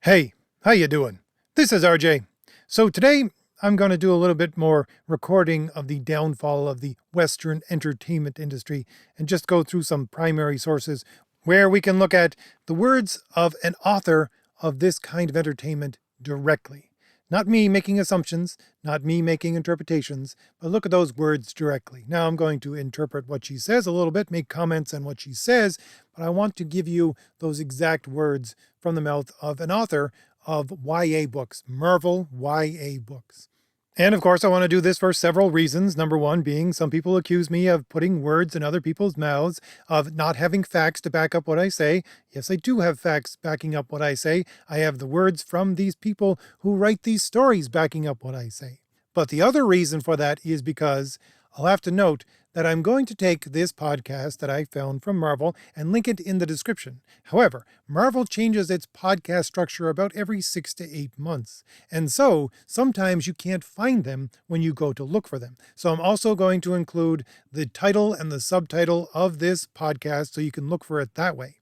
Hey, how you doing? This is RJ. So today I'm going to do a little bit more recording of the downfall of the Western entertainment industry and just go through some primary sources where we can look at the words of an author of this kind of entertainment directly. Not me making assumptions, not me making interpretations, but look at those words directly. Now I'm going to interpret what she says a little bit, make comments on what she says, but I want to give you those exact words from the mouth of an author of YA books, Marvel YA books. And of course, I want to do this for several reasons. Number one being some people accuse me of putting words in other people's mouths, of not having facts to back up what I say. Yes, I do have facts backing up what I say. I have the words from these people who write these stories backing up what I say. But the other reason for that is because I'll have to note that I'm going to take this podcast that I found from Marvel and link it in the description. However, Marvel changes its podcast structure about every 6 to 8 months. And so sometimes you can't find them when you go to look for them. So I'm also going to include the title and the subtitle of this podcast so you can look for it that way.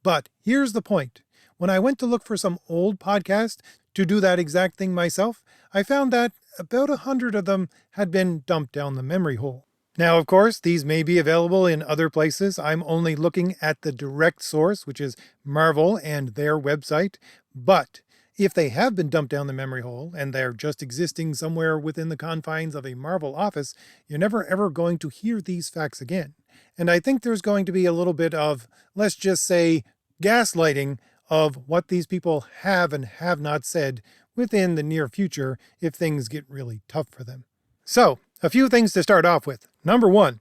But here's the point. When I went to look for some old podcast to do that exact thing myself, I found that about 100 of them had been dumped down the memory hole. Now, of course, these may be available in other places. I'm only looking at the direct source, which is Marvel and their website. But if they have been dumped down the memory hole and they're just existing somewhere within the confines of a Marvel office, you're never ever going to hear these facts again. And I think there's going to be a little bit of, let's just say, gaslighting of what these people have and have not said within the near future if things get really tough for them. So, a few things to start off with. Number one,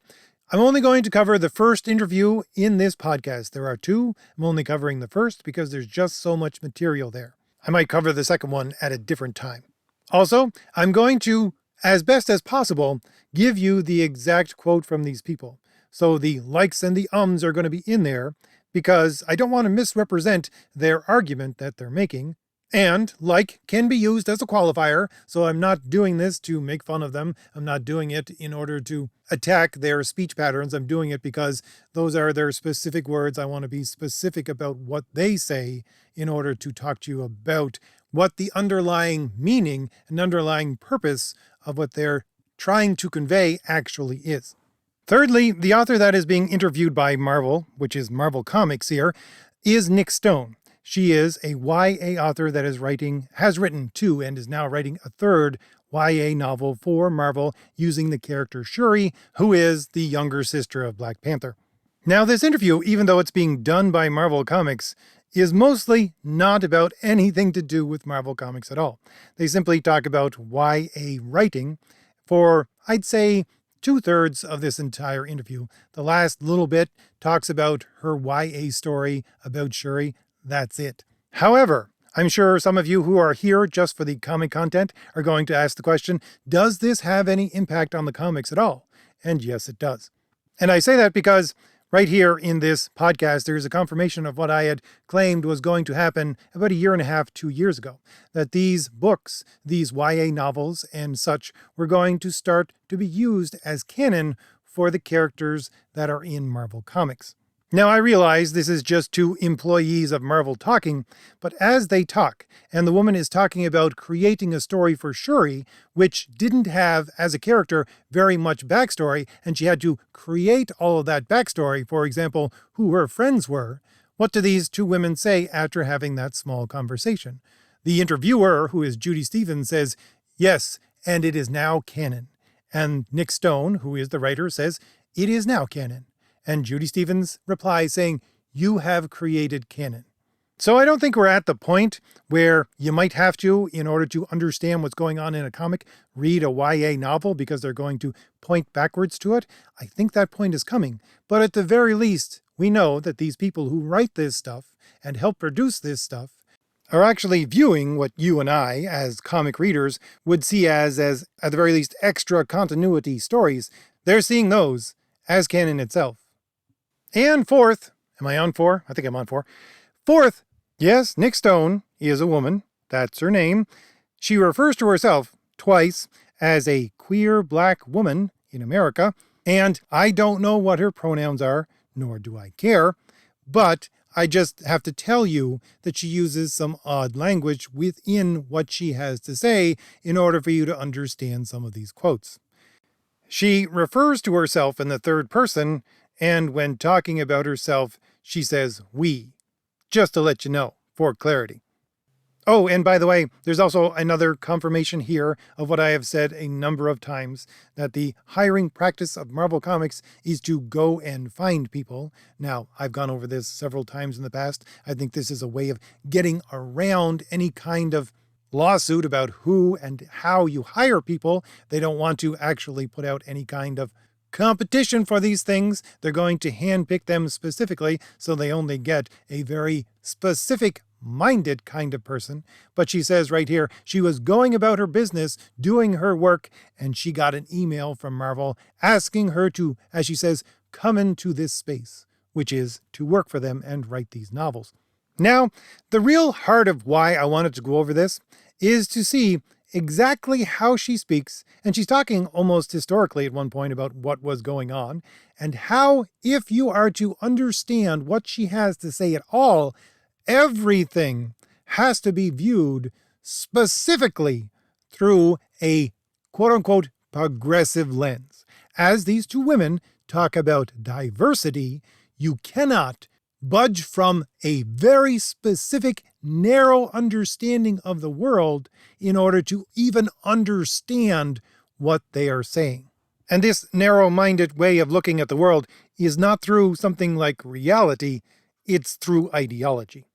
I'm only going to cover the first interview in this podcast. There are two. I'm only covering the first because there's just so much material there. I might cover the second one at a different time. Also, I'm going to, as best as possible, give you the exact quote from these people. So the likes and the ums are going to be in there because I don't want to misrepresent their argument that they're making. And like can be used as a qualifier, so I'm not doing this to make fun of them. I'm not doing it in order to attack their speech patterns. I'm doing it because those are their specific words. I want to be specific about what they say in order to talk to you about what the underlying meaning and underlying purpose of what they're trying to convey actually is. Thirdly, the author that is being interviewed by Marvel, which is Marvel Comics here, is Nick Stone. She is a YA author that has written two and is now writing a third YA novel for Marvel using the character Shuri, who is the younger sister of Black Panther. Now, this interview, even though it's being done by Marvel Comics, is mostly not about anything to do with Marvel Comics at all. They simply talk about YA writing for, I'd say, 2/3 of this entire interview. The last little bit talks about her YA story about Shuri. That's it. However, I'm sure some of you who are here just for the comic content are going to ask the question, does this have any impact on the comics at all? And yes, it does. And I say that because right here in this podcast, there is a confirmation of what I had claimed was going to happen about 1.5 to 2 years ago, that these books, these YA novels and such, were going to start to be used as canon for the characters that are in Marvel Comics. Now, I realize this is just two employees of Marvel talking, but as they talk, and the woman is talking about creating a story for Shuri, which didn't have, as a character, very much backstory, and she had to create all of that backstory, for example, who her friends were, what do these two women say after having that small conversation? The interviewer, who is Judy Stevens, says, yes, and it is now canon. And Nick Stone, who is the writer, says, it is now canon. And Judy Stevens replies saying, you have created canon. So I don't think we're at the point where you might have to, in order to understand what's going on in a comic, read a YA novel because they're going to point backwards to it. I think that point is coming. But at the very least, we know that these people who write this stuff and help produce this stuff are actually viewing what you and I, as comic readers, would see as at the very least, extra continuity stories. They're seeing those as canon itself. And fourth, am I on 4? I think I'm on 4. Fourth, yes, Nick Stone is a woman. That's her name. She refers to herself twice as a queer black woman in America. And I don't know what her pronouns are, nor do I care. But I just have to tell you that she uses some odd language within what she has to say in order for you to understand some of these quotes. She refers to herself in the third person, and when talking about herself, she says we, just to let you know, for clarity. Oh, and by the way, there's also another confirmation here of what I have said a number of times, that the hiring practice of Marvel Comics is to go and find people. Now, I've gone over this several times in the past. I think this is a way of getting around any kind of lawsuit about who and how you hire people. They don't want to actually put out any kind of competition for these things. They're going to handpick them specifically, so they only get a very specific minded kind of person. But she says right here, she was going about her business, doing her work, and she got an email from Marvel asking her to, as she says, come into this space, which is to work for them and write these novels. Now, the real heart of why I wanted to go over this is to see exactly how she speaks, and she's talking almost historically at one point about what was going on, and how, if you are to understand what she has to say at all, everything has to be viewed specifically through a quote-unquote progressive lens. As these two women talk about diversity, you cannot budge from a very specific, narrow understanding of the world in order to even understand what they are saying. And this narrow-minded way of looking at the world is not through something like reality, it's through ideology.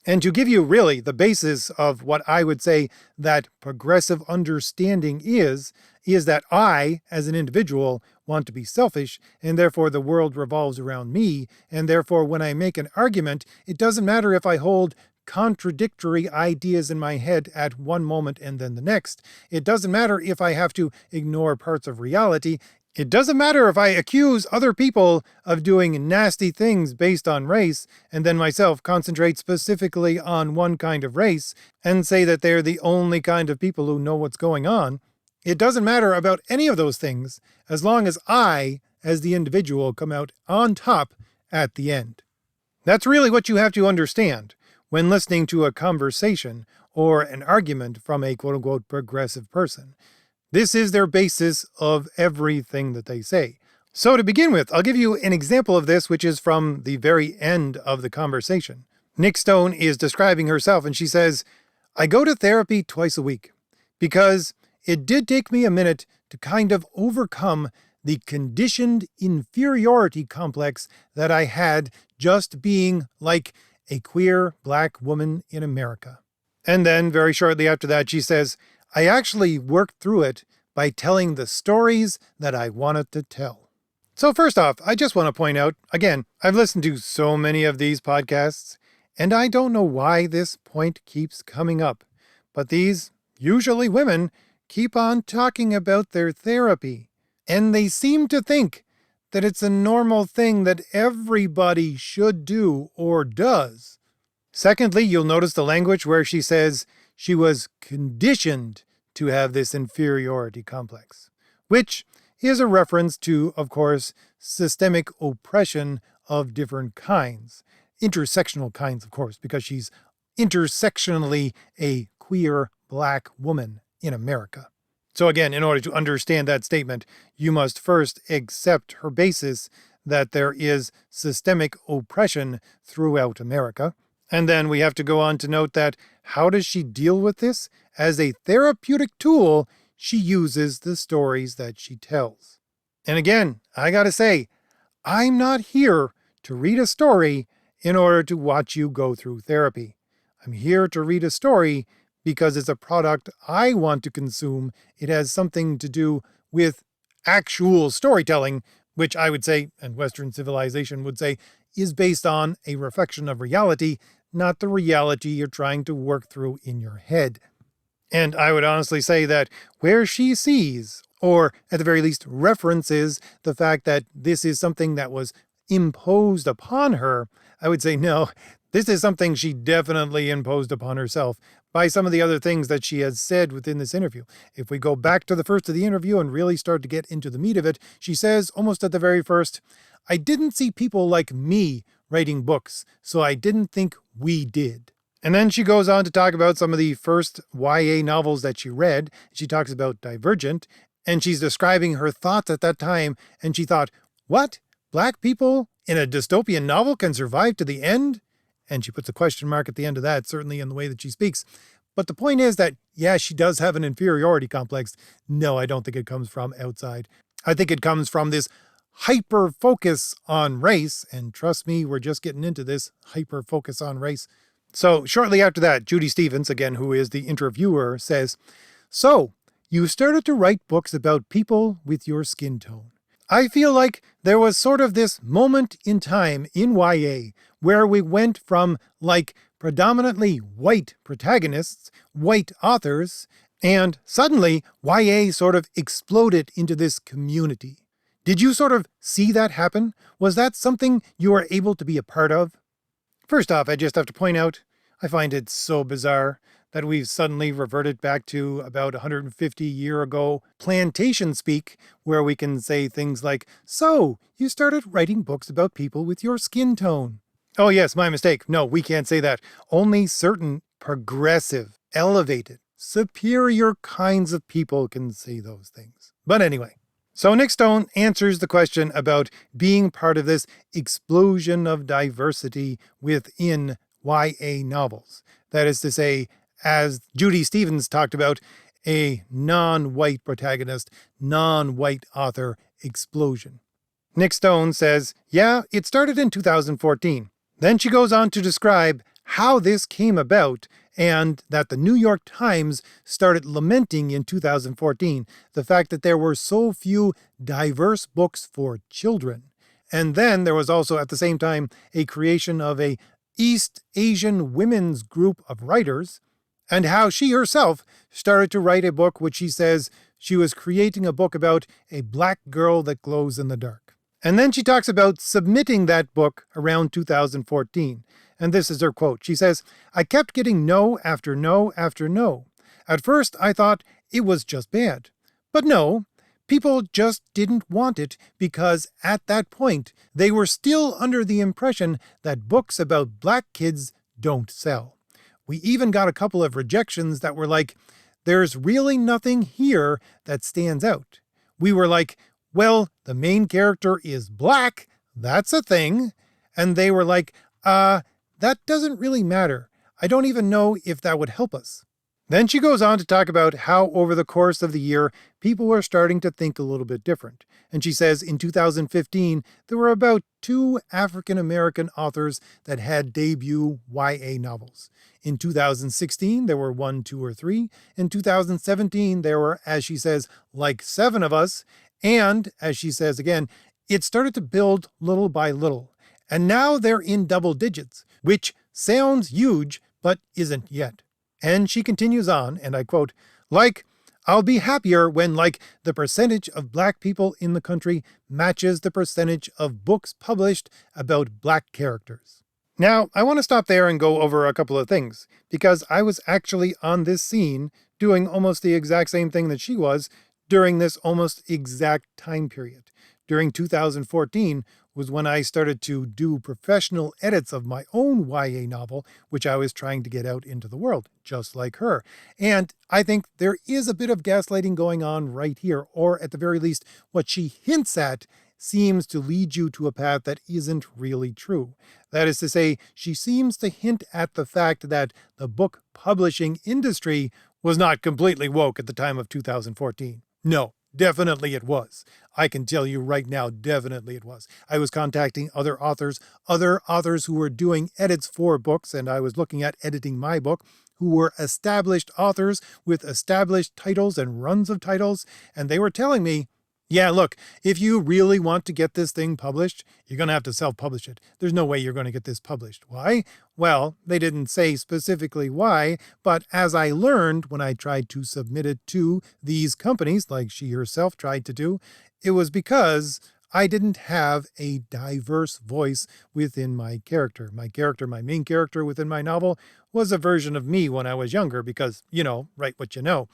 And to give you really the basis of what I would say that progressive understanding is that I, as an individual, want to be selfish, and therefore the world revolves around me, and therefore when I make an argument, it doesn't matter if I hold contradictory ideas in my head at one moment and then the next. It doesn't matter if I have to ignore parts of reality. It doesn't matter if I accuse other people of doing nasty things based on race, and then myself concentrate specifically on one kind of race and say that they're the only kind of people who know what's going on. It doesn't matter about any of those things as long as I, as the individual, come out on top at the end. That's really what you have to understand when listening to a conversation or an argument from a quote-unquote progressive person. This is their basis of everything that they say. So to begin with, I'll give you an example of this, which is from the very end of the conversation. Nick Stone is describing herself, and she says, I go to therapy twice a week because it did take me a minute to kind of overcome the conditioned inferiority complex that I had just being like a queer black woman in America. And then very shortly after that, she says, I actually worked through it by telling the stories that I wanted to tell. So first off, I just want to point out, again, I've listened to so many of these podcasts, and I don't know why this point keeps coming up, but these, usually women, keep on talking about their therapy, and they seem to think that it's a normal thing that everybody should do or does. Secondly, you'll notice the language where she says she was conditioned to have this inferiority complex, which is a reference to, of course, systemic oppression of different kinds. Intersectional kinds, of course, because she's intersectionally a queer black woman in America. So again, in order to understand that statement, you must first accept her basis that there is systemic oppression throughout America. And then we have to go on to note that how does she deal with this? As a therapeutic tool, she uses the stories that she tells. And again, I gotta say, I'm not here to read a story in order to watch you go through therapy. I'm here to read a story because it's a product I want to consume. It has something to do with actual storytelling, which I would say, and Western civilization would say, is based on a reflection of reality, not the reality you're trying to work through in your head. And I would honestly say that where she sees, or at the very least references, the fact that this is something that was imposed upon her, I would say no, this is something she definitely imposed upon herself by some of the other things that she has said within this interview. If we go back to the first of the interview and really start to get into the meat of it, she says almost at the very first, I didn't see people like me writing books, so I didn't think we did. And then she goes on to talk about some of the first YA novels that she read. She talks about Divergent, and she's describing her thoughts at that time, and she thought, what? Black people in a dystopian novel can survive to the end? And she puts a question mark at the end of that, certainly in the way that she speaks. But the point is that, yeah, she does have an inferiority complex. No, I don't think it comes from outside. I think it comes from this hyper focus on race. And trust me, we're just getting into this hyper focus on race. So shortly after that, Judy Stevens, again, who is the interviewer, says, so you started to write books about people with your skin tone. I feel like there was sort of this moment in time in YA where we went from like predominantly white protagonists, white authors, and suddenly YA sort of exploded into this community. Did you sort of see that happen? Was that something you were able to be a part of? First off, I just have to point out, I find it so bizarre that we've suddenly reverted back to about 150 years ago plantation speak, where we can say things like, so, you started writing books about people with your skin tone. Oh yes, my mistake. No, we can't say that. Only certain progressive, elevated, superior kinds of people can say those things. But anyway. So Nick Stone answers the question about being part of this explosion of diversity within YA novels. That is to say, as Judy Stevens talked about, a non-white protagonist, non-white author explosion. Nick Stone says, yeah, it started in 2014. Then she goes on to describe how this came about and that the New York Times started lamenting in 2014 the fact that there were so few diverse books for children. And then there was also at the same time a creation of a East Asian women's group of writers, and how she herself started to write a book which she says she was creating a book about a black girl that glows in the dark. And then she talks about submitting that book around 2014. And this is her quote. She says, I kept getting no after no after no. At first I thought it was just bad. But no, people just didn't want it because at that point they were still under the impression that books about black kids don't sell. We even got a couple of rejections that were like, there's really nothing here that stands out. We were like, well, the main character is black, that's a thing. And they were like, that doesn't really matter. I don't even know if that would help us. Then she goes on to talk about how over the course of the year, people were starting to think a little bit different. And she says in 2015, there were about 2 African-American authors that had debut YA novels. In 2016, there were 1, 2, or 3. In 2017, there were, as she says, like 7 of us. And, as she says again, it started to build little by little. And now they're in double digits, which sounds huge, but isn't yet. And she continues on, and I quote, like, I'll be happier when, like, the percentage of black people in the country matches the percentage of books published about black characters. Now, I want to stop there and go over a couple of things, because I was actually on this scene doing almost the exact same thing that she was during this almost exact time period. During 2014 was when I started to do professional edits of my own YA novel, which I was trying to get out into the world, just like her. And I think there is a bit of gaslighting going on right here, or at the very least, what she hints at seems to lead you to a path that isn't really true. That is to say, she seems to hint at the fact that the book publishing industry was not completely woke at the time of 2014. No. Definitely it was. I can tell you right now, definitely it was. I was contacting other authors who were doing edits for books, and I was looking at editing my book, who were established authors with established titles and runs of titles, and they were telling me, yeah, look, if you really want to get this thing published, you're going to have to self-publish it. There's no way you're going to get this published. Why? Well, they didn't say specifically why, but as I learned when I tried to submit it to these companies, like she herself tried to do, it was because I didn't have a diverse voice within my character. My main character within my novel, was a version of me when I was younger because, write what you know.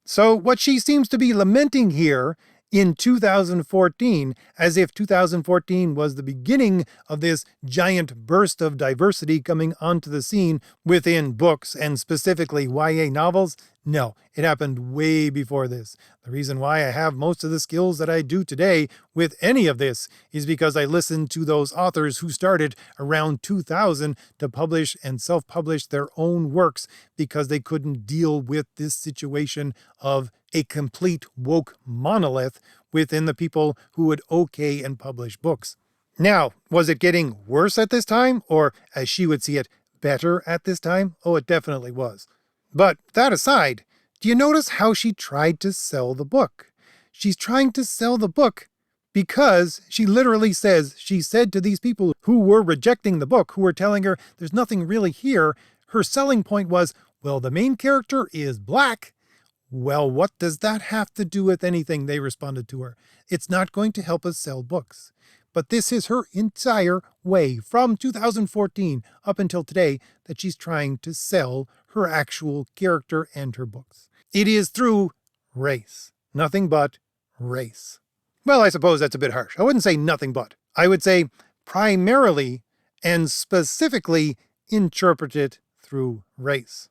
So what she seems to be lamenting here in 2014, as if 2014 was the beginning of this giant burst of diversity coming onto the scene within books and specifically YA novels. No, it happened way before this. The reason why I have most of the skills that I do today with any of this is because I listened to those authors who started around 2000 to publish and self-publish their own works because they couldn't deal with this situation of a complete woke monolith within the people who would okay and publish books. Now, was it getting worse at this time, or as she would see it, better at this time? Oh, it definitely was. But that aside, do you notice how she tried to sell the book? She's trying to sell the book because she literally says, she said to these people who were rejecting the book, who were telling her there's nothing really here, her selling point was, well, the main character is black. Well, what does that have to do with anything? They responded to her. It's not going to help us sell books. But this is her entire way from 2014 up until today that she's trying to sell her actual character and her books. It is through race. Nothing but race. Well, I suppose that's a bit harsh. I wouldn't say nothing but. I would say primarily and specifically interpreted through race.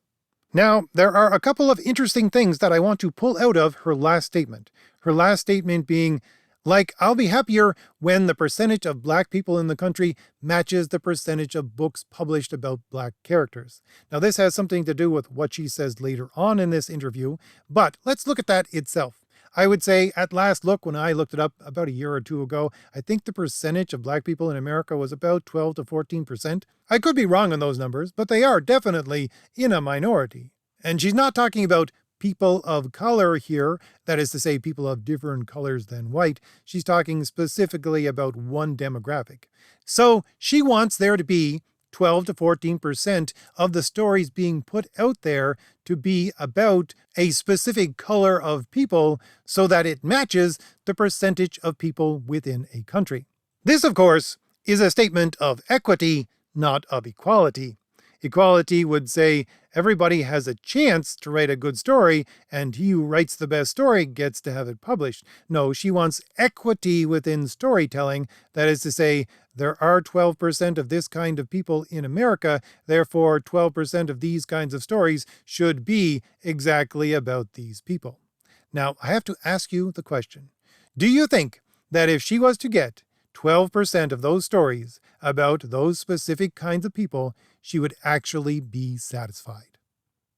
Now, there are a couple of interesting things that I want to pull out of her last statement. Her last statement being, like, I'll be happier when the percentage of black people in the country matches the percentage of books published about black characters. Now, this has something to do with what she says later on in this interview, but let's look at that itself. I would say at last look, when I looked it up about a year or two ago, I think the percentage of black people in America was about 12 to 14%. I could be wrong on those numbers, but they are definitely in a minority. And she's not talking about people of color here, that is to say people of different colors than white. She's talking specifically about one demographic. So she wants there to be 12 to 14% of the stories being put out there to be about a specific color of people so that it matches the percentage of people within a country. This, of course, is a statement of equity, not of equality. Equality would say everybody has a chance to write a good story, and he who writes the best story gets to have it published. No, she wants equity within storytelling. That is to say, there are 12% of this kind of people in America, therefore 12% of these kinds of stories should be exactly about these people. Now, I have to ask you the question. Do you think that if she was to get 12% of those stories about those specific kinds of people, she would actually be satisfied?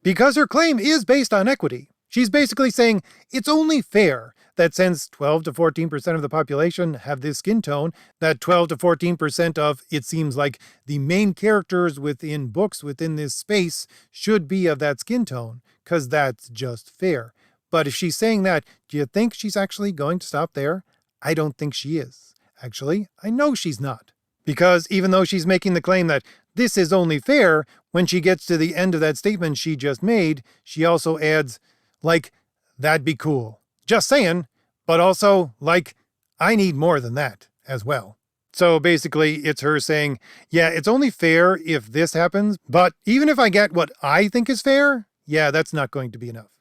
Because her claim is based on equity. She's basically saying it's only fair that since 12 to 14% of the population have this skin tone, that 12 to 14% of, it seems like, the main characters within books within this space should be of that skin tone, because that's just fair. But if she's saying that, do you think she's actually going to stop there? I don't think she is. Actually, I know she's not. Because even though she's making the claim that this is only fair, when she gets to the end of that statement she just made, she also adds, like, that'd be cool. Just saying, but also, like, I need more than that as well. So basically, it's her saying, yeah, it's only fair if this happens, but even if I get what I think is fair, yeah, that's not going to be enough.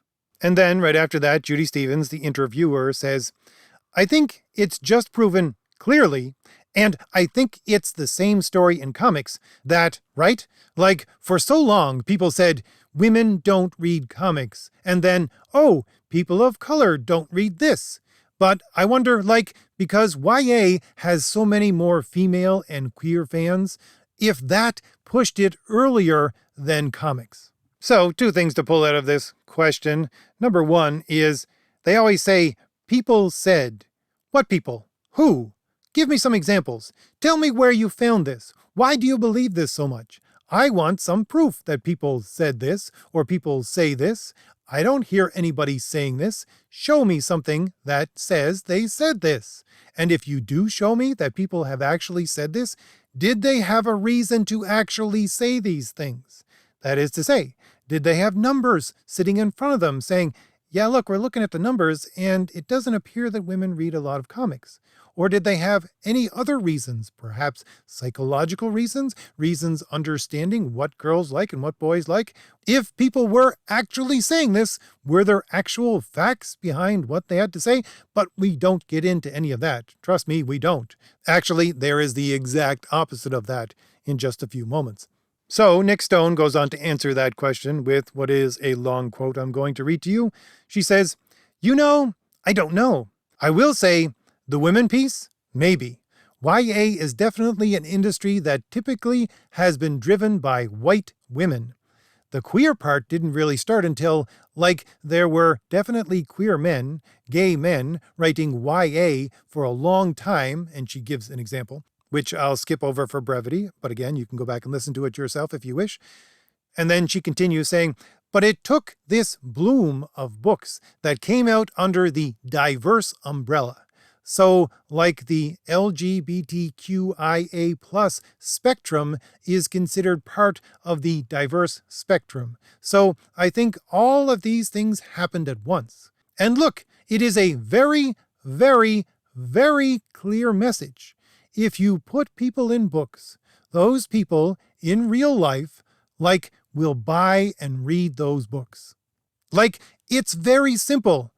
And then right after that, Judy Stevens, the interviewer, says, I think it's just proven clearly, and I think it's the same story in comics, that, right? Like, for so long, people said, women don't read comics, and then, oh, people of color don't read this. But I wonder, like, because YA has so many more female and queer fans, if that pushed it earlier than comics. So, two things to pull out of this question. Number one is, they always say, people said. What people? Who? Give me some examples. Tell me where you found this. Why do you believe this so much? I want some proof that people said this, or people say this. I don't hear anybody saying this. Show me something that says they said this. And if you do show me that people have actually said this, did they have a reason to actually say these things? That is to say, did they have numbers sitting in front of them saying, yeah, look, we're looking at the numbers, and it doesn't appear that women read a lot of comics. Or did they have any other reasons, perhaps psychological reasons, reasons understanding what girls like and what boys like? If people were actually saying this, were there actual facts behind what they had to say? But we don't get into any of that. Trust me, we don't. Actually, there is the exact opposite of that in just a few moments. So Nick Stone goes on to answer that question with what is a long quote I'm going to read to you. She says, I don't know. I will say, the women piece? Maybe. YA is definitely an industry that typically has been driven by white women. The queer part didn't really start until, there were definitely queer men, gay men, writing YA for a long time, and she gives an example, which I'll skip over for brevity, but again, you can go back and listen to it yourself if you wish. And then she continues saying, but it took this bloom of books that came out under the diverse umbrella. So, like the LGBTQIA+ spectrum is considered part of the diverse spectrum. So, I think all of these things happened at once. And look, it is a very, very, very clear message. If you put people in books, those people in real life, will buy and read those books. It's very simple.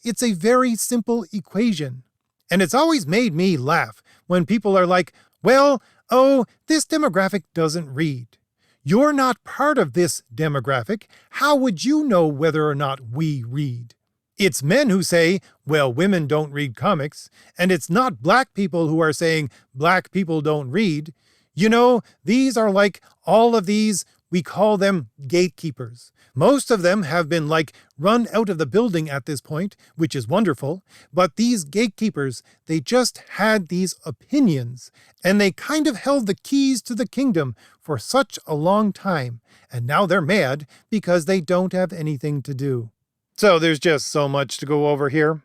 It's a very simple equation. And it's always made me laugh when people are like, this demographic doesn't read. You're not part of this demographic. How would you know whether or not we read? It's men who say, women don't read comics. And it's not black people who are saying black people don't read. These are all of these, we call them gatekeepers. Most of them have been run out of the building at this point, which is wonderful. But these gatekeepers, they just had these opinions, and they kind of held the keys to the kingdom for such a long time. And now they're mad because they don't have anything to do. So there's just so much to go over here.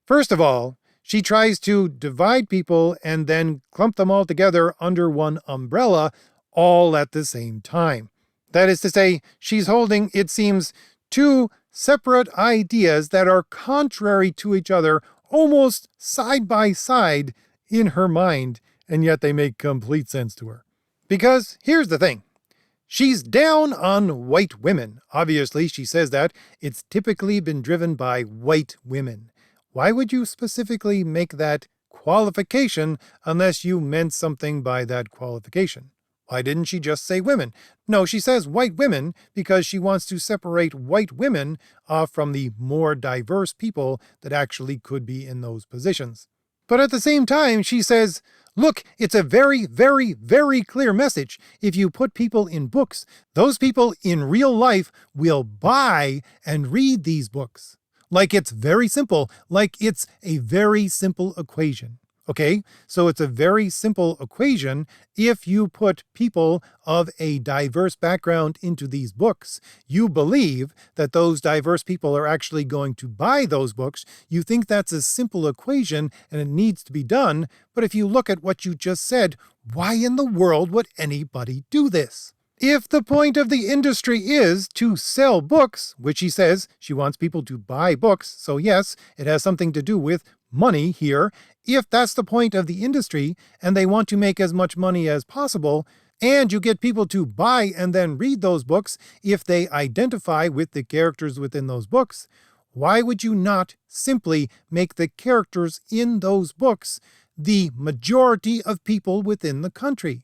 First of all, she tries to divide people and then clump them all together under one umbrella, all at the same time. That is to say, she's holding, it seems, two separate ideas that are contrary to each other, almost side by side in her mind, and yet they make complete sense to her. Because here's the thing. She's down on white women. Obviously, she says that it's typically been driven by white women. Why would you specifically make that qualification unless you meant something by that qualification? Why didn't she just say women? No, she says white women because she wants to separate white women off from the more diverse people that actually could be in those positions. But at the same time, she says, look, it's a very, very, very clear message. If you put people in books, those people in real life will buy and read these books. It's very simple, it's a very simple equation. Okay, so it's a very simple equation. If you put people of a diverse background into these books, you believe that those diverse people are actually going to buy those books. You think that's a simple equation and it needs to be done. But if you look at what you just said, why in the world would anybody do this? If the point of the industry is to sell books, which she says she wants people to buy books, so yes, it has something to do with money here. If that's the point of the industry and they want to make as much money as possible, and you get people to buy and then read those books if they identify with the characters within those books, why would you not simply make the characters in those books the majority of people within the country?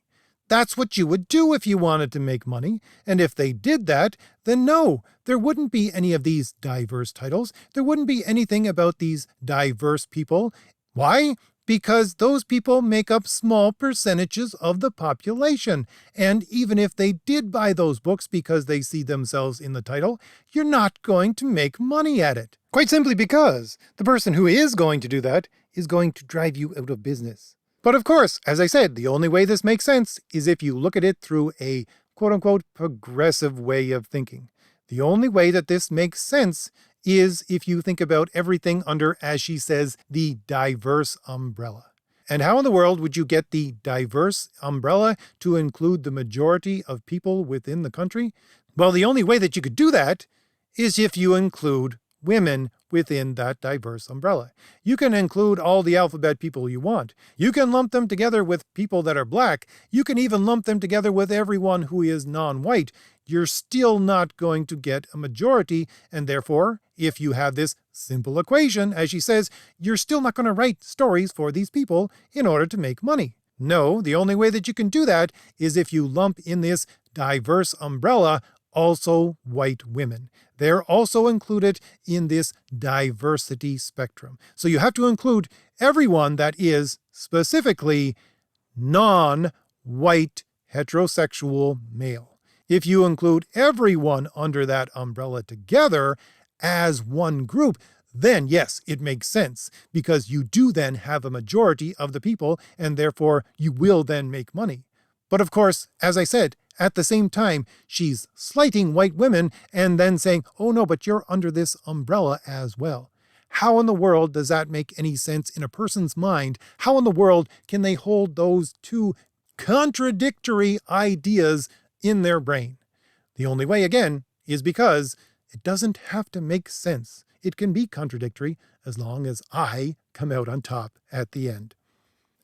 That's what you would do if you wanted to make money. And if they did that, then no, there wouldn't be any of these diverse titles. There wouldn't be anything about these diverse people. Why? Because those people make up small percentages of the population. And even if they did buy those books because they see themselves in the title, you're not going to make money at it. Quite simply because the person who is going to do that is going to drive you out of business. But of course, as I said, the only way this makes sense is if you look at it through a quote-unquote progressive way of thinking. The only way that this makes sense is if you think about everything under, as she says, the diverse umbrella. And how in the world would you get the diverse umbrella to include the majority of people within the country? Well, the only way that you could do that is if you include women within that diverse umbrella. You can include all the alphabet people you want. You can lump them together with people that are black. You can even lump them together with everyone who is non-white. You're still not going to get a majority, and therefore, if you have this simple equation, as she says, you're still not going to write stories for these people in order to make money. No, the only way that you can do that is if you lump in this diverse umbrella also white women. They're also included in this diversity spectrum. So you have to include everyone that is specifically non-white heterosexual male. If you include everyone under that umbrella together as one group, then yes, it makes sense, because you do then have a majority of the people, and therefore you will then make money. But of course, as I said, at the same time, she's slighting white women and then saying, oh no, but you're under this umbrella as well. How in the world does that make any sense in a person's mind? How in the world can they hold those two contradictory ideas in their brain? The only way, again, is because it doesn't have to make sense. It can be contradictory as long as I come out on top at the end.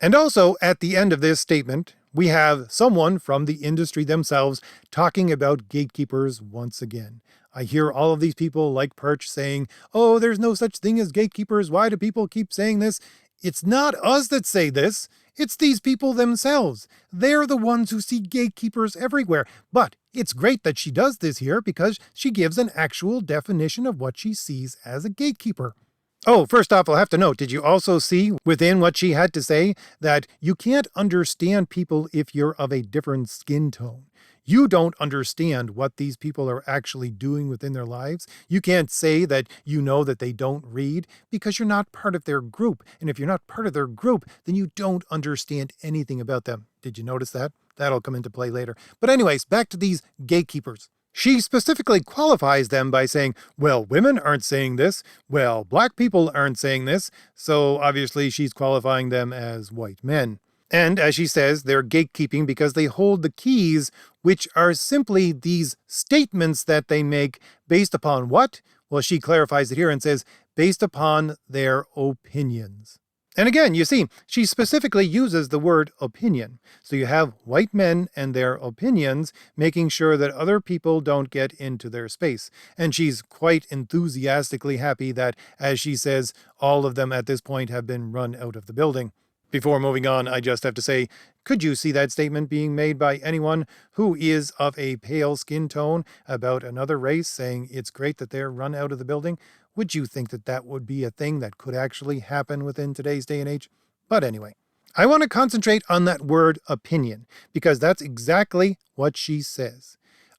And also, at the end of this statement, we have someone from the industry themselves talking about gatekeepers once again. I hear all of these people like Perch saying, oh, there's no such thing as gatekeepers. Why do people keep saying this? It's not us that say this. It's these people themselves. They're the ones who see gatekeepers everywhere. But it's great that she does this here because she gives an actual definition of what she sees as a gatekeeper. Oh, first off, I'll have to note, did you also see within what she had to say that you can't understand people if you're of a different skin tone? You don't understand what these people are actually doing within their lives. You can't say that you know that they don't read because you're not part of their group. And if you're not part of their group, then you don't understand anything about them. Did you notice that? That'll come into play later. But anyways, back to these gatekeepers. She specifically qualifies them by saying, well, women aren't saying this. Well, black people aren't saying this. So obviously she's qualifying them as white men. And as she says, they're gatekeeping because they hold the keys, which are simply these statements that they make based upon what? Well, she clarifies it here and says, based upon their opinions. And again, you see, she specifically uses the word opinion. So you have white men and their opinions, making sure that other people don't get into their space. And she's quite enthusiastically happy that, as she says, all of them at this point have been run out of the building. Before moving on, I just have to say, could you see that statement being made by anyone who is of a pale skin tone about another race, saying it's great that they're run out of the building? Would you think that that would be a thing that could actually happen within today's day and age? But anyway, I want to concentrate on that word opinion, because that's exactly what she says.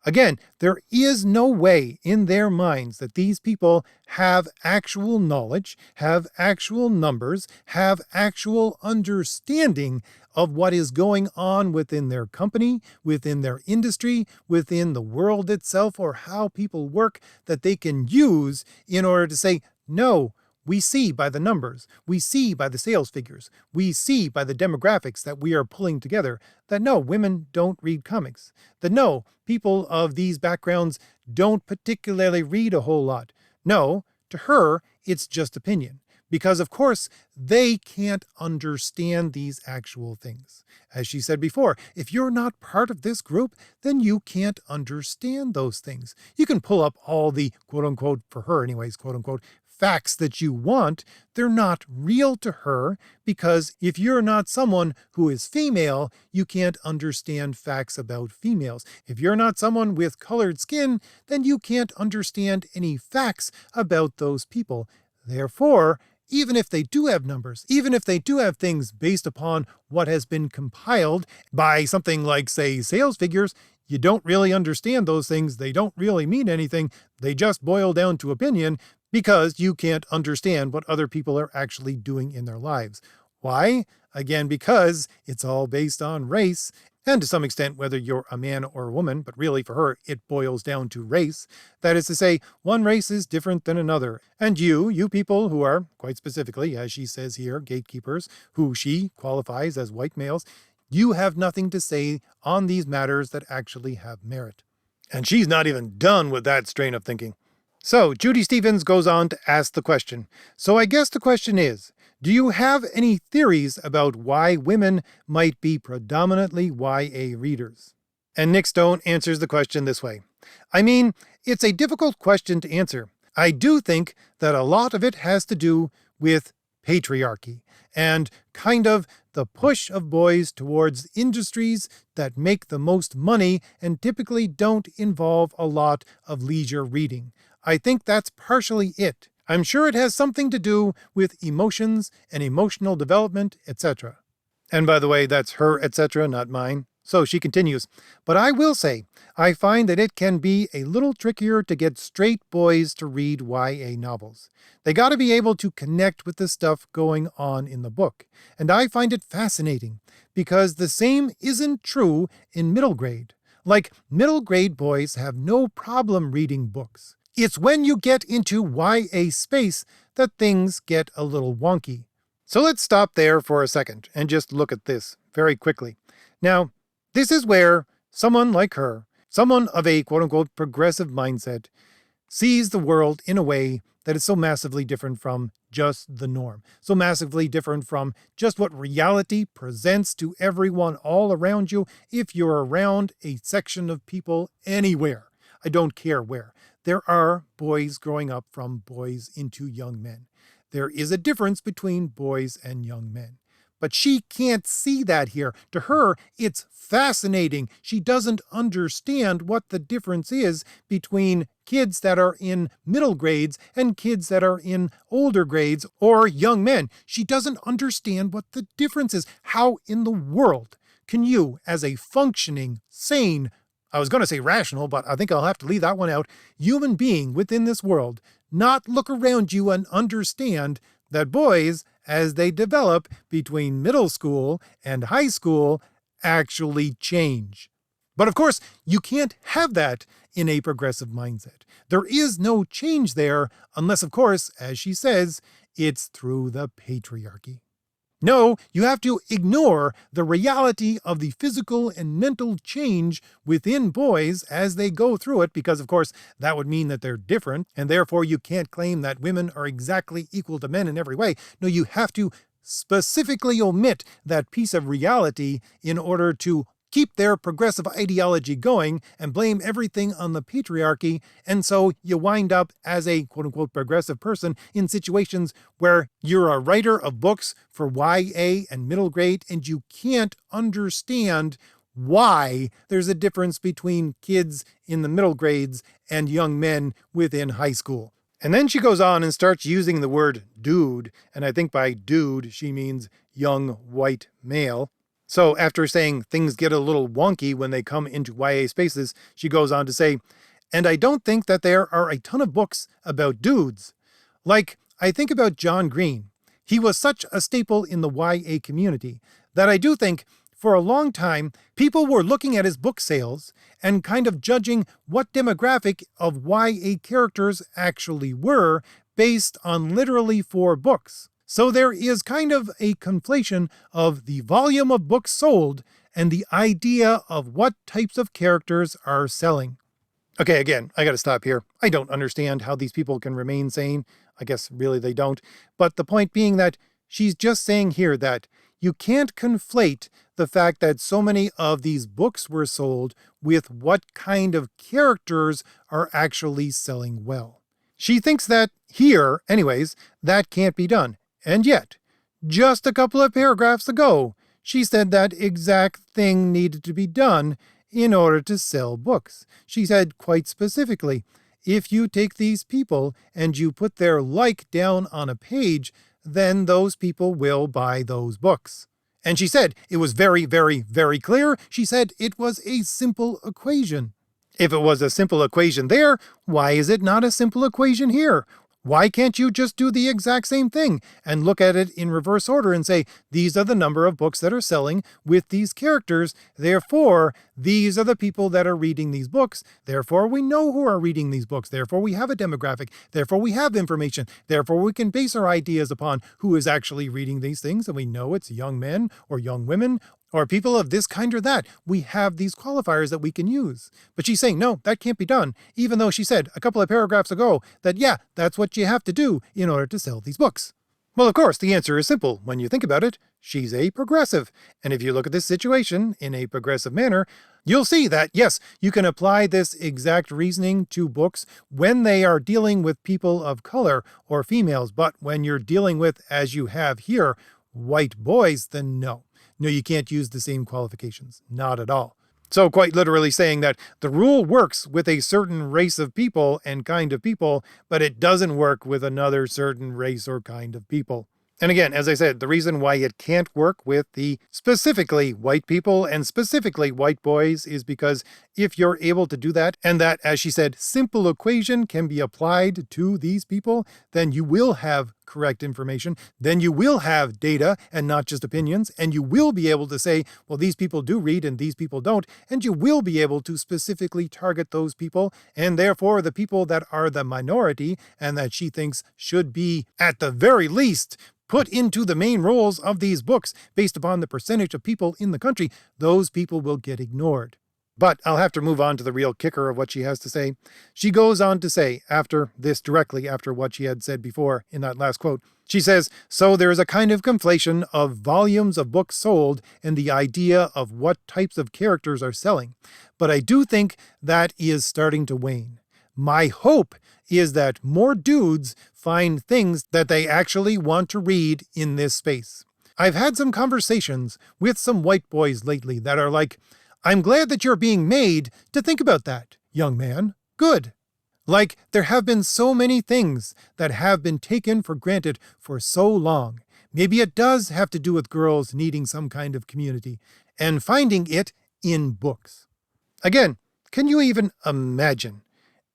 Again, there is no way in their minds that these people have actual knowledge, have actual numbers, have actual understanding of what is going on within their company, within their industry, within the world itself, or how people work, that they can use in order to say, no, we see by the numbers, we see by the sales figures, we see by the demographics that we are pulling together that no, women don't read comics, that no, people of these backgrounds don't particularly read a whole lot. No, to her, it's just opinion. Because of course, they can't understand these actual things. As she said before, if you're not part of this group, then you can't understand those things. You can pull up all the quote unquote, for her anyways, quote unquote, facts that you want. They're not real to her, because if you're not someone who is female, you can't understand facts about females. If you're not someone with colored skin, then you can't understand any facts about those people. Therefore, even if they do have numbers, even if they do have things based upon what has been compiled by something like, say, sales figures, you don't really understand those things. They don't really mean anything. They just boil down to opinion, because you can't understand what other people are actually doing in their lives. Why? Again, because it's all based on race, and to some extent whether you're a man or a woman, but really for her it boils down to race. That is to say, one race is different than another. And you people who are, quite specifically, as she says here, gatekeepers, who she qualifies as white males, you have nothing to say on these matters that actually have merit. And she's not even done with that strain of thinking. So Judy Stevens goes on to ask the question. So I guess the question is, do you have any theories about why women might be predominantly YA readers? And Nick Stone answers the question this way. I mean, it's a difficult question to answer. I do think that a lot of it has to do with patriarchy and kind of the push of boys towards industries that make the most money and typically don't involve a lot of leisure reading. I think that's partially it. I'm sure it has something to do with emotions and emotional development, etc. And by the way, that's her etc., not mine. So she continues, but I will say, I find that it can be a little trickier to get straight boys to read YA novels. They gotta be able to connect with the stuff going on in the book. And I find it fascinating, because the same isn't true in middle grade. Like, middle grade boys have no problem reading books. It's when you get into YA space that things get a little wonky. So let's stop there for a second and just look at this very quickly. Now, this is where someone like her, someone of a quote-unquote progressive mindset, sees the world in a way that is so massively different from just the norm, so massively different from just what reality presents to everyone all around you if you're around a section of people anywhere. I don't care where. There are boys growing up from boys into young men. There is a difference between boys and young men. But she can't see that here. To her, it's fascinating. She doesn't understand what the difference is between kids that are in middle grades and kids that are in older grades or young men. She doesn't understand what the difference is. How in the world can you, as a functioning, sane, I was going to say rational, but I think I'll have to leave that one out, human being within this world, not look around you and understand that boys, as they develop between middle school and high school, actually change. But of course, you can't have that in a progressive mindset. There is no change there unless, of course, as she says, it's through the patriarchy. No, you have to ignore the reality of the physical and mental change within boys as they go through it, because of course that would mean that they're different, and therefore you can't claim that women are exactly equal to men in every way. No, you have to specifically omit that piece of reality in order to keep their progressive ideology going and blame everything on the patriarchy, and so you wind up as a quote-unquote progressive person in situations where you're a writer of books for YA and middle grade, and you can't understand why there's a difference between kids in the middle grades and young men within high school. And then she goes on and starts using the word dude, and I think by dude she means young white male. So after saying things get a little wonky when they come into YA spaces, she goes on to say, and I don't think that there are a ton of books about dudes. Like, I think about John Green. He was such a staple in the YA community that I do think for a long time, people were looking at his book sales and kind of judging what demographic of YA characters actually were based on literally 4 books. So there is kind of a conflation of the volume of books sold and the idea of what types of characters are selling. Okay, again, I gotta stop here. I don't understand how these people can remain sane. I guess really they don't. But the point being that she's just saying here that you can't conflate the fact that so many of these books were sold with what kind of characters are actually selling well. She thinks that here, anyways, that can't be done. And yet, just a couple of paragraphs ago, she said that exact thing needed to be done in order to sell books. She said quite specifically, if you take these people and you put their like down on a page, then those people will buy those books. And she said it was very, very, very clear. She said it was a simple equation. If it was a simple equation there, why is it not a simple equation here? Why can't you just do the exact same thing and look at it in reverse order and say, these are the number of books that are selling with these characters, therefore, these are the people that are reading these books, therefore we know who are reading these books, therefore we have a demographic, therefore we have information, therefore we can base our ideas upon who is actually reading these things, and we know it's young men or young women Or people of this kind or that. We have these qualifiers that we can use. But she's saying, no, that can't be done, even though she said a couple of paragraphs ago that, yeah, that's what you have to do in order to sell these books. Well, of course, the answer is simple. When you think about it, she's a progressive. And if you look at this situation in a progressive manner, you'll see that, yes, you can apply this exact reasoning to books when they are dealing with people of color or females. But when you're dealing with, as you have here, white boys, then no. No, you can't use the same qualifications. Not at all. So quite literally saying that the rule works with a certain race of people and kind of people, but it doesn't work with another certain race or kind of people. And again, as I said, the reason why it can't work with the specifically white people and specifically white boys is because if you're able to do that, and that, as she said, simple equation can be applied to these people, then you will have correct information, then you will have data and not just opinions, and you will be able to say, well, these people do read and these people don't, and you will be able to specifically target those people, and therefore the people that are the minority and that she thinks should be, at the very least, put into the main roles of these books based upon the percentage of people in the country, those people will get ignored. But I'll have to move on to the real kicker of what she has to say. She goes on to say, after this, directly after what she had said before in that last quote, she says, so there is a kind of conflation of volumes of books sold and the idea of what types of characters are selling. But I do think that is starting to wane. My hope is that more dudes find things that they actually want to read in this space. I've had some conversations with some white boys lately that are like, I'm glad that you're being made to think about that, young man. Good. Like, there have been so many things that have been taken for granted for so long. Maybe it does have to do with girls needing some kind of community and finding it in books. Again, can you even imagine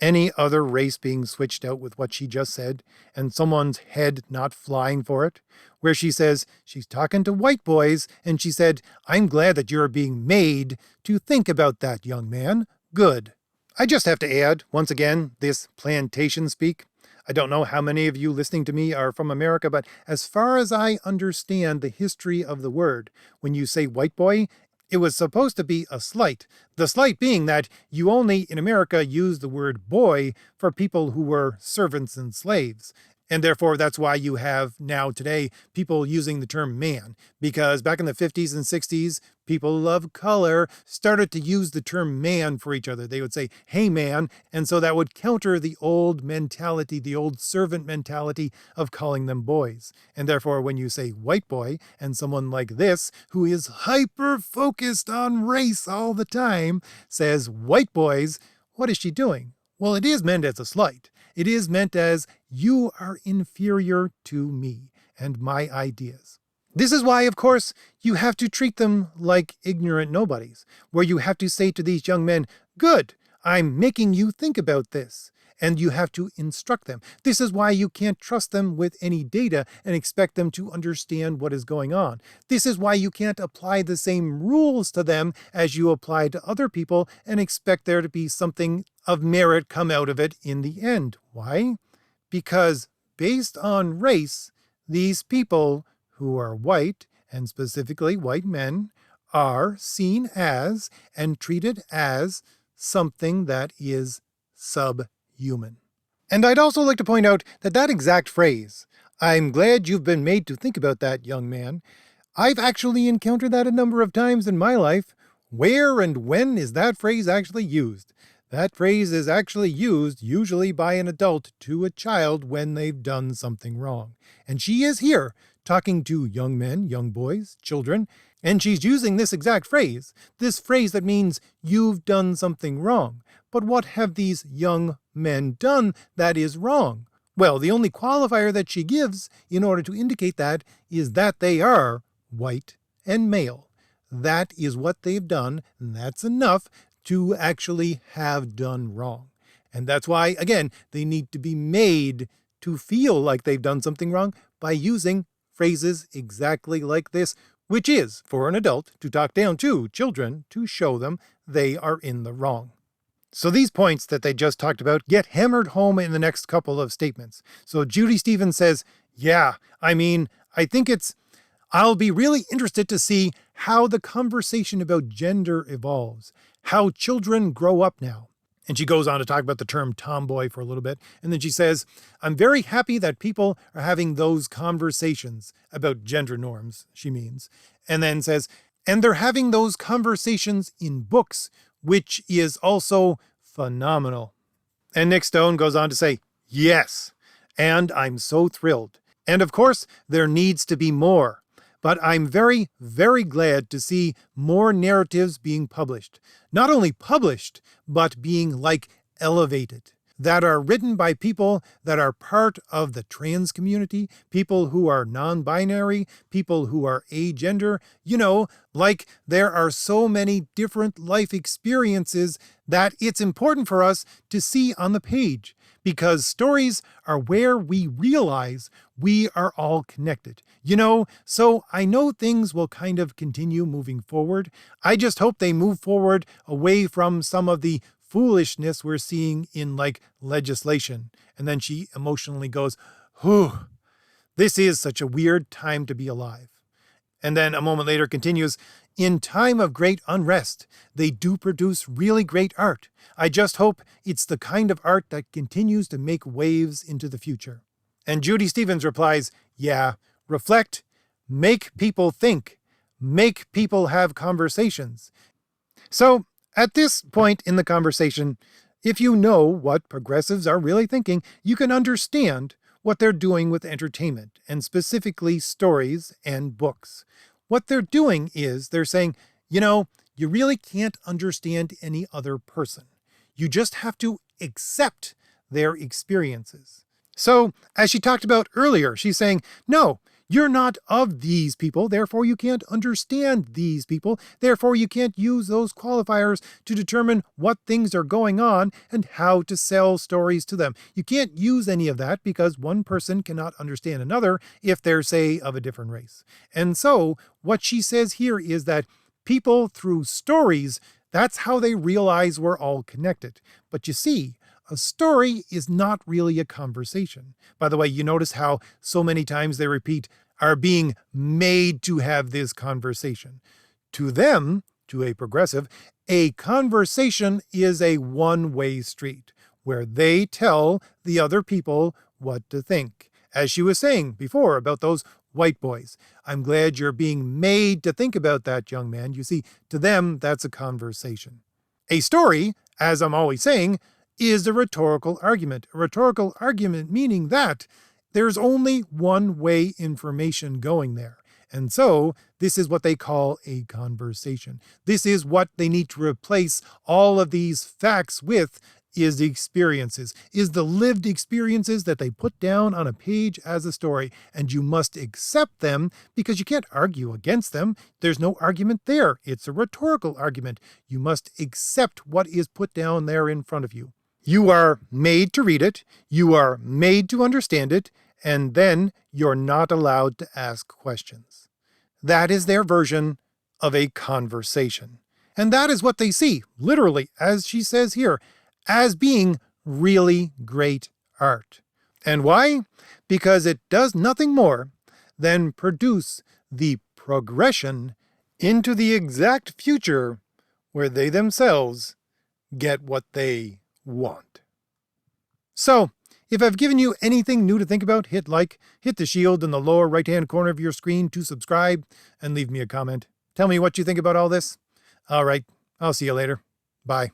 any other race being switched out with what she just said and someone's head not flying for it? Where she says she's talking to white boys and she said, I'm glad that you're being made to think about that, young man. Good. I just have to add, once again, this plantation speak. I don't know how many of you listening to me are from America, but as far as I understand the history of the word, when you say white boy, it was supposed to be a slight. The slight being that you only in America use the word boy for people who were servants and slaves. And therefore, that's why you have now today people using the term man. Because back in the 50s and 60s, people of color started to use the term man for each other. They would say, hey man. And so that would counter the old mentality, the old servant mentality of calling them boys. And therefore, when you say white boy and someone like this, who is hyper focused on race all the time, says white boys, what is she doing? Well, it is meant as a slight. It is meant as, you are inferior to me and my ideas. This is why, of course, you have to treat them like ignorant nobodies, where you have to say to these young men, good, I'm making you think about this. And you have to instruct them. This is why you can't trust them with any data and expect them to understand what is going on. This is why you can't apply the same rules to them as you apply to other people and expect there to be something of merit come out of it in the end. Why? Because based on race, these people who are white, and specifically white men, are seen as and treated as something that is subhuman. And I'd also like to point out that that exact phrase, I'm glad you've been made to think about that, young man, I've actually encountered that a number of times in my life. Where and when is that phrase actually used? That phrase is actually used usually by an adult to a child when they've done something wrong. And she is here talking to young men, young boys, children, and she's using this exact phrase, this phrase that means you've done something wrong. But what have these young men done that is wrong? Well, the only qualifier that she gives in order to indicate that is that they are white and male. That is what they've done, and that's enough to actually have done wrong. And that's why, again, they need to be made to feel like they've done something wrong by using phrases exactly like this, which is for an adult to talk down to children to show them they are in the wrong. So these points that they just talked about get hammered home in the next couple of statements. So Judy Stevens says, yeah, I think it's I'll be really interested to see how the conversation about gender evolves, how children grow up now. And she goes on to talk about the term tomboy for a little bit. And then she says, I'm very happy that people are having those conversations about gender norms, she means. And then says, and they're having those conversations in books, which is also phenomenal. And Nick Stone goes on to say, yes, and I'm so thrilled. And of course, there needs to be more. But I'm very, very glad to see more narratives being published. Not only published, but being elevated. That are written by people that are part of the trans community, people who are non-binary, people who are agender. There are so many different life experiences that it's important for us to see on the page. Because stories are where we realize we are all connected. So I know things will kind of continue moving forward. I just hope they move forward away from some of the foolishness we're seeing in legislation. And then she emotionally goes, whew, this is such a weird time to be alive. And then a moment later continues, in time of great unrest, they do produce really great art. I just hope it's the kind of art that continues to make waves into the future. And Judy Stevens replies, yeah, reflect, make people think, make people have conversations. So at this point in the conversation, if you know what progressives are really thinking, you can understand what they're doing with entertainment, and specifically stories and books. What they're doing is they're saying, you really can't understand any other person. You just have to accept their experiences. So, as she talked about earlier, she's saying, no, you're not of these people, therefore you can't understand these people, therefore you can't use those qualifiers to determine what things are going on and how to sell stories to them. You can't use any of that because one person cannot understand another if they're, say, of a different race. And so, what she says here is that people through stories, that's how they realize we're all connected. But you see, a story is not really a conversation. By the way, you notice how so many times they repeat, are being made to have this conversation. To them, to a progressive, a conversation is a one-way street where they tell the other people what to think. As she was saying before about those white boys. I'm glad you're being made to think about that, young man. You see, to them, that's a conversation. A story, as I'm always saying, is a rhetorical argument. A rhetorical argument meaning that there's only one way information going there. And so this is what they call a conversation. This is what they need to replace all of these facts with, is the experiences, is the lived experiences that they put down on a page as a story. And you must accept them because you can't argue against them. There's no argument there. It's a rhetorical argument. You must accept what is put down there in front of you. You are made to read it. You are made to understand it. And then you're not allowed to ask questions. That is their version of a conversation. And that is what they see, literally, as she says here, as being really great art. And why? Because it does nothing more than produce the progression into the exact future where they themselves get what they want. So, if I've given you anything new to think about, hit like, hit the shield in the lower right-hand corner of your screen to subscribe, and leave me a comment. Tell me what you think about all this. All right, I'll see you later. Bye.